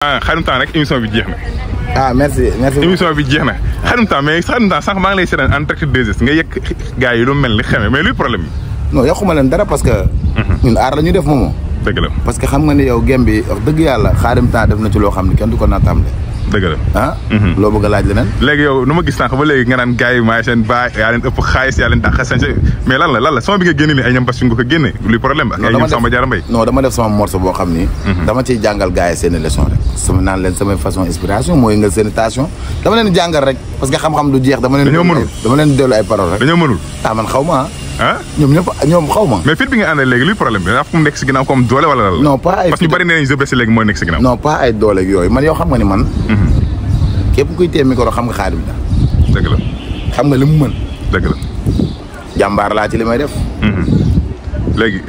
Khadim Temps rek émission bi jeex na. merci émission bi jeex na Khadim Temps mais Khadim Temps sànq maa ngi lay seetaan en direct 2S nga yegg gars yi lu mel ni xeme mais luy problème bi. non yàquma leen dara parce que. ñun aar la ñu def moomoo. dëgg la parce que xam nga ni yow gem bi wax dëgg yàlla Khadim Temps def na ci loo xam ne kenn du ko naataam de. dëgg la ah. loo bëgg a laaj leneen. léegi yow nu ma gis sànq ba léegi nga naan gars yi maay seen baay yaa leen ëpp xaalis yaa leen dàq seen mais lan la sama bi nga génne nii ay ñoom bas nga ko génne luy problème ak ay ñoom Samba Diarra Mbaye. non dama def sama morceau boo xam ni. dama ciy jàngal gars yi seen leçon rek. sama naan leen samay façon inspiration mooy nga seen station dama leen jàngal rek parce que xam-xam du jeex. dama leen dellu ay paroles rek. dañoo mënul man xaw ma ah ñoom xaw ma. mais fit bi nga àndal léegi luy problème bi dafa nekk si ginnaaw comme doole wala la. non pas ay parce que ñu bari nee nañ jeu léegi mooy nekk si ginnaaw. non pas ay doole yooyu man yow xam nga ni man. képp kuy téye micro xam nga Khadim da. dëgg la. xam nga li mu mën. dëgg la. jàmbaar laa ci li may def.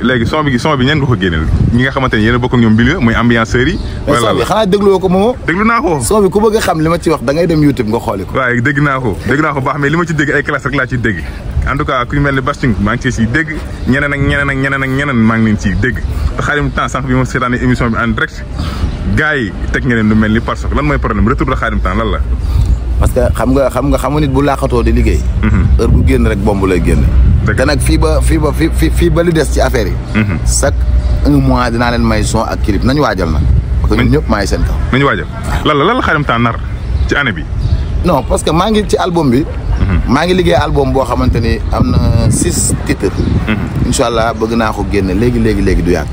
léegi son bi ñeen nga ko génneel ñi nga xamante ne yéen a bokk ak ñoom milieu muy ambianceurs yi. wala son bi xanaa dégloo ko moomoo. déglu naa ko. son bi ku bëgg a xam li ma ci wax da ngay dem YouTube nga xooli ko. waaw dégg naa ko baax mais li ma ci dégg ay classe rek laa ciy dégg en tout cas ku mel ni Basting maa ngi ciy dégg ñeneen maa ngi leen ciy dégg te Khadim Temps sànq bi ma seetaane émission bi en direct gars yi teg ngeen lu mel ni parce que lan mooy problème retour de Khadim Temps lan la. parce que xam nga nit bu laaxatoo di liggéey. heure bu génn rek bomb lay génn. te nag fii ba li des ci affaire yi. chaque un mois dinaa leen may son ak clip nañu waajal nag. parce que ñun ñëpp maa ngi seen kaw. nañu waajal lan la Khadim Temps nar ci année bi. non parce que maa ngi ci album bi. maa ngi liggéey album boo xamante ni am na 6 titres. incha allah bëgg naa ko génne léegi du yàgg.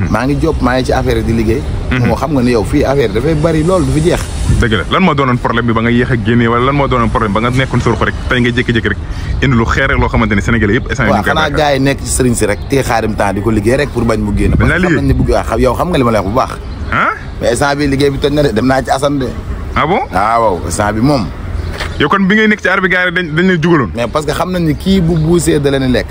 maa ngi ci affaire yi di liggéey. moo xam nga ni yow fii affaire yi dafay bari loolu du fi jeex. dëgg la lan moo doonoon problème bi ba nga yéex a génnee wala lan moo doonoon problème ba nga nekkoon sur ko rek tey nga jékki-jékki rek indi lu xeer rek loo xamante ne Sénégalais yëpp instant waaw xanaa gars yi nekk ci sëriñ si rek te Khadim Temps di ko liggéey rek pour bañ mu génn. dañ laa liggéey yow xam nga li ma lay wax bu baax. mais instant bi liggéey bi toj na de dem naa ci Assane de. ah bon waaw instant bi moom. yow kon bi ngay nekk ci aar bi gars yi dañ leen jugaloon. mais parce que xam nañ ni kii bu buusee da leen lekk.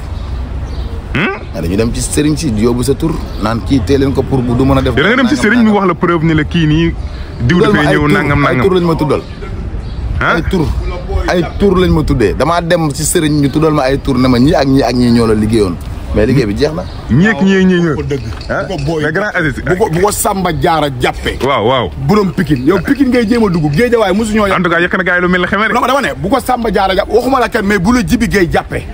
dañu dem ci sëriñ si yóbbu sa tur naan kii tee leen ko pour bu du mën a def. da nga dem ci sëriñ mi wax la preuve ni la kii nii. diw dafay ñëw nangam ay tur lañ ma tuddal. ay tur lañ ma tuddee damaa dem ci sëriñ ñu tuddal ma ay tur ne ma ñii ak ñii ñoo la liggéeyoon mais liggéey bi jeex na. ñii ak ñii ñoo ko dëgg. bu ko booy bu ko Samba Diarra jàppee. waaw. burom Pikine yow Pikine ngay jéem a dugg Géejawaay mosu ñoo. en tout cas yekk na gars yi lu mel ne xamee rek. non dama ne bu ko Samba Diarra jàpp waxuma la kenn mais bu la Jibi Gueye jàppee.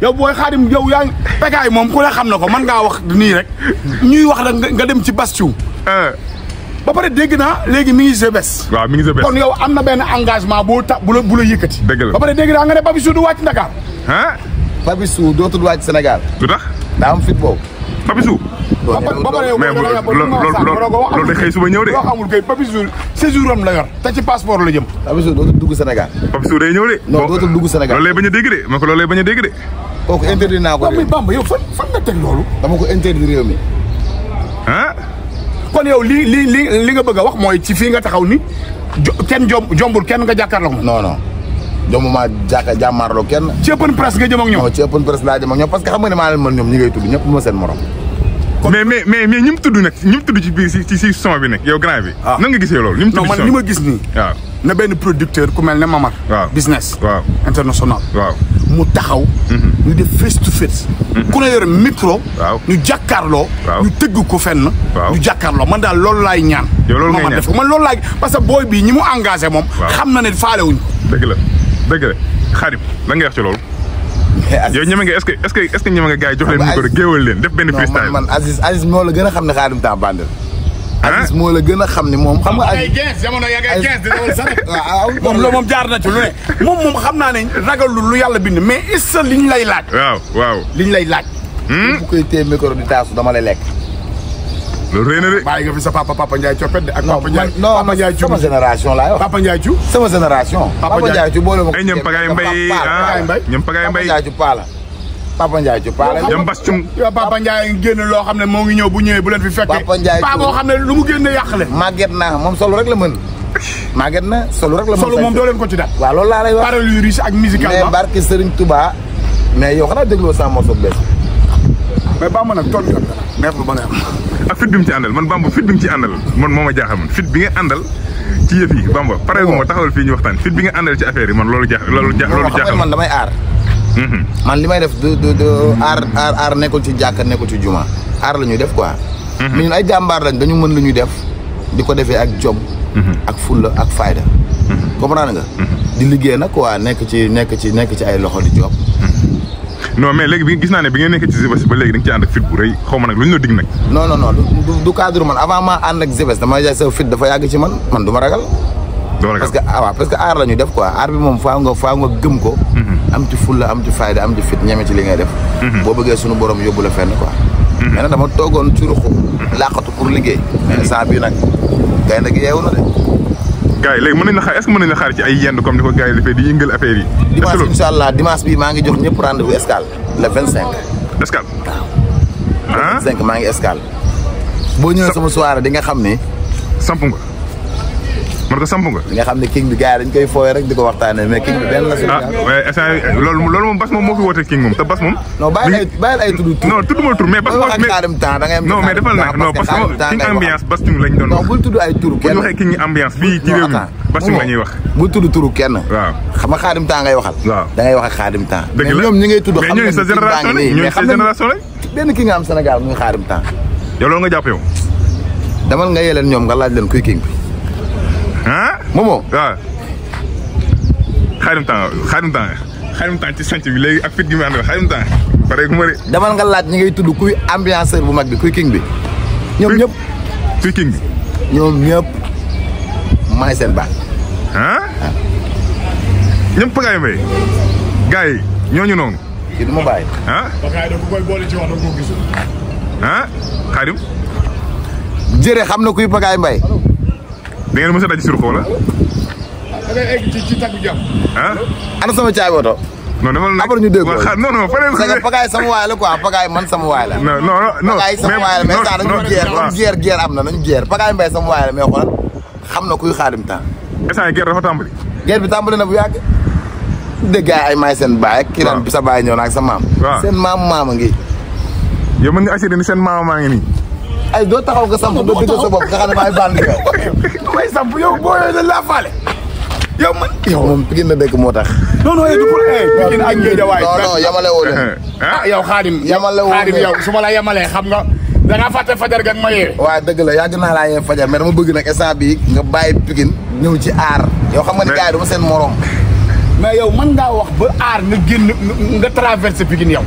yow booy Khadim yow yaa ngi Pekaay moom ku ne xam na ko mën ngaa wax nii rek ñuy wax rek nga dem ci Bastion. ba pare dégg naa léegi mi ngi Zbes. waaw mi ngi Zbes kon yow am na benn engagement bu la yëkkati. dëgg la ba pare dégg naa nga ne Papichou du wàcc Dakar. Papichou dootul wàcc Sénégal. lu tax daa am fit boobu. Papichou. ba pare yow mais loolu day xëy suba ñëw de. loo xamul kay Papichou séjour am la yor te ci passeport la jëm. Papichou dootul dugg Sénégal. Papichou day ñëw de. non dootul dugg Sénégal loolu lay bañ a dégg de ma ko loolu lay bañ a dégg de. kooku interdit naa ko réew mi Bamba yow fan nga teg loolu. dama ko interdit réew mi. kon yow li nga bëgg a wax mooy ci fii nga taxaw ni kenn jombul kenn nga jàkkaarloo moom. non jombuma jàmmaarloo kenn. ci open presse nga jëm ak ñoom. non ci open presse laa jëm ak ñoom parce que xam nga ne maa leen mën ñoom ñi ngay tudd ñëpp ma seen morom. mais ñi mu tudd nag ñi mu tudd ci biir ci son bi nag yow grand bi. nan nga gisee loolu. non man li ma gis nii. waaw na benn producteur ku mel ne Mamar. waaw business. waaw international. waaw mu taxaw. ñu def face to face. ku ne yore micro. waaw ñu jàkkaarloo. waaw ñu tëgg ko fenn. waaw ñu jàkkaarloo man daal loolu laay ñaan. yow loolu ngay ñaan man loolu laay parce que booy bii ñi mu engagé moom. xam na ne faale wuñ. dëgg la Khadim lan nga wax ci loolu. yow ñeme nga est-ce que ñeme nga gars yi jox leen micro géewal leen def benn freestyle. man Aziz moo la gën a xam ne Khadim Temps bandel. Aziz moo la gën a xam ne moom xam nga. ay 15 jamono yaa ngay 15 di dawal saret. waaw moom loolu moom jaar na ci lu ne. moom xam naa ne ragalul lu yàlla bind mais est-ce que liñ lay laaj. waaw liñ lay laaj. bu koy téye micro di taasu dama lay lekk. loolu rëy na de. bàyyi nga fi sa papa Ndiaye coppet de ak papa Ndiaye. Papa Ndiaye sama génération laay wax. Papa Ndiaye Thiou. sama génération. Papa Ndiaye Thiou boole ma ko. ay ñoom Pagaye Mbaye ñoom Pagaye Mbaye. Papa Ndiaye Thiou Pala. Papa Ndiaye Thiou Pala. ñoom Bas Thium. yow Papa Ndiaye génn loo xam ne moo ngi ñëw bu ñëwee bu leen fi fekkee. Papa Ndiaye Thiou boo xam ne lu mu génne yàqale. màgget naa moom solo rek la mën. màgget na solo rek la mën. solo moom doo leen ko ci daal. waaw loolu laa lay wax. parole yu riche ak musicalement. mais barke Serigne Touba. mais yow xanaa dégloo sama morceau bees. mais Bamba nag tool bi am na neex lu ba ne am. ak fit bi mu ci àndal man Bamba fit bi nga ci àndal man moo ma jaaxal man fit bi nga àndal ci yëf yi Bamba pare gu ma taxawal fii ñu waxtaan fit bi nga àndal ci affaire yi man loolu jaaxal man damay aar. man li may def aar nekkul ci jàkka nekkul ci juma aar la ñuy def quoi. mais ñun ay jàmbaar lañ dañu mën lu ñuy def di ko defee ak jom ak fulla ak fayda comprendre nga di liggéey nag quoi nekk ci ay loxo di job non mais léegi bi gis naa ne bi ngeen nekk ci Zbest ba léegi da nga ci ànd ak fit bu rëy xaw ma nag lu ñu la dig nag non du cadre man avant ma ànd ak Zbest dama jaay sa fit dafa yàgg ci man du ma ragal parce que aar la ñu def quoi aar bi moom faaw nga gëm ko am ci fulla am ci fayda am ci fit ñeme ci li ngay def boo bëggee suñu borom yóbbu la fenn quoi mais nag dama toogoon ci ruxu làqatu pour liggéey mais saa bi nag gaynde gi yeewu na de gars yi léegi mën nañ la xaar est-ce que mën nañ la xaar ci ay yendu comme ni ko gars yi defee di yëngal affaire yi dimanche incha allah dimanche bi maa ngi jox ñëpp rendez-vous Escale le 25 Escale waaw le 25 maa ngi Escale boo ñëwee sama soirée di nga xam ne samp nga man ko samp nga di nga xam ne king bi gars yi dañ koy fooyee rek di ko waxtaanee mais king bi benn la mais instant loolu moom bas moom moo fi woote king moom te bas moom non bàyyil ay tudd non tudduma tur mais bas wax ak xaadim temps da ngay am non mais defal nag non parce que king ambiance bas king lañ doon non bul tudd ay tur kenn bu ñu waxee king ambiance fii ci réew mi bas king la ñuy wax bul tudd turu kenn waaw xam nga xaadim temps ngay waxal waaw da ngay wax ak xaadim temps dëgg mais la ñoom ñi ngay tudd xam ñooñu sa génération la ñooñu sa génération la benn ki nga am Sénégal muy xaadim temps yow loolu nga jàpp yow demal nga yeleen ñoom nga laaj leen kuy king bi Momo waaw xaadim temps ci sanc bi léegi ak fit gi mu ànd xaadim temps pare gu ma de demal nga laaj ñi ngay tudd kuy ambianceur bu mag bi kuy king bi ñoom ñëpp kuy king bi ñoom ñëpp maay seen baat ñëpp Pagaye Mbaye gars yi ñooñu noonu kii du ma bàyyi Pagaye da ko koy boole ci wax da ko gisul xaadim jërë xam na kuy Pagaye Mbaye da ngeen mos a daj sur ko wala da ngay egg ci taggu jàmm ana sama caay woto non dama la après ñu dégg non c'est que Pagaye sama waay la quoi Pagaye man sama waay la non Pagaye sama waay la mais ça dañu geer am na nañu geer Pagaye Mbaye sama waay la mais xoolal xam na kuy xaadim temps instant guerre dafa tàmbali guerre bi tàmbali na bu yàgg dégg ay may seen baay ak kii naan bi sa baay ñëw na ak sa maam seen maama ngi yow mën nga assuré ni seen maama maa ngi nii ay doo taxaw nga samp doo dëggal sa bopp nga xam ne maay bandi yow may samp yow boo yooyu dañ laa faale yow man yow moom Pikine la dëkk moo tax non du pour Pikine ak Guédiawaye non yamale woo leen yow Xaadim yow su ma la yamalee xam nga da ngaa fàtte fajar ga ma yeewee waaw dëgg la yàgg naa laa yee fajar mais dama bëgg nag instant bi nga bàyyi Pikine ñëw ci aar yow xam nga ne gars yi dama seen morom mais yow mën ngaa wax ba aar nga génn nga traversé Pikine yow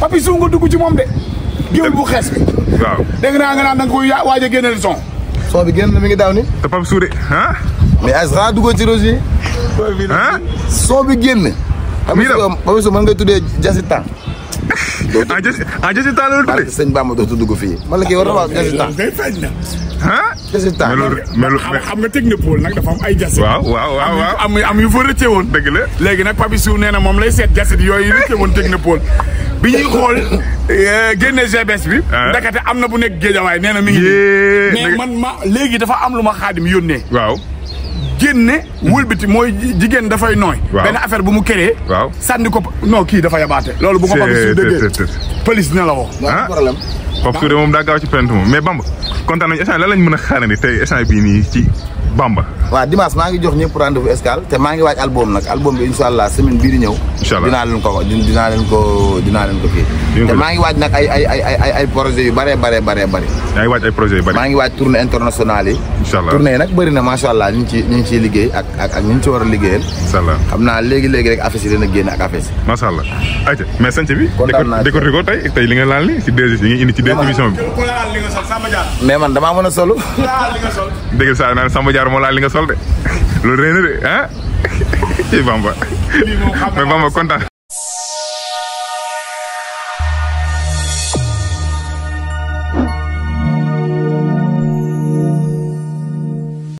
Papi Sou nga dugg ci moom de géwél bu xees bi waaw dégg naa nga naan da nga koy waaj a génneel son bi génn na mi ngi daaw ni te Papi Sou de mais as duggoo ci Roger son bi génn Papi Sou mën nga tuddee Jassitan Jassitan la tuddee sëñ Bamba dootu dugg fii man la kii war na wax Jassitan day feeñ na Jassitan xam nga technopole nag dafa am ay jassit waaw am yu fa rëcce woon dëgg la léegi nag Papi Sou nee na moom lay seet jassit yooyu rëcce woon technopole bi ñuy xool génne Zbest bi ndakate am na bu nekk Guédiawaye nee na mi ngi mais man léegi dafa am lu ma Xaadim yónnee waaw génne wëlbati mooy jigéen dafay nooy benn affaire bu mu créé sànni ko non kii dafa yabaate loolu bu ko Papi Sou déggee police dina la woo problème Papi Sou de moom daa gaaw ci plainte moom mais Bamba kontaan nañu instant lan lañ mën a xaarandi tey instant bii nii ci Bamba waaw dimanche maa ngi jox ñëpp rendez-vous Escale te maa ngi waaj album nag album bi incha allah semaine bii di ñëw dinaa leen ko kii te maa ngi waaj nag ay projets yu bëree yaa ngi waaj ay projets yu bëri maa ngi waaj tournée internationale yi incha allah tournée yi nag bëri na macha allah ñu ngi ciy liggéey ak ñu ngi ci war a liggéeyal incha allah xam naa léegi rek affaire yi dana génn ak affaire yi macha allah ayca mais sanc bi décorté ko tey li nga laal ni ci deux yi nga indi ci deux émission bi mais man damaa mën a solo dégg saa naan Samba Diar moo laal li nga sol de loolu rëy na de ci Bamba mais Bamba kontaan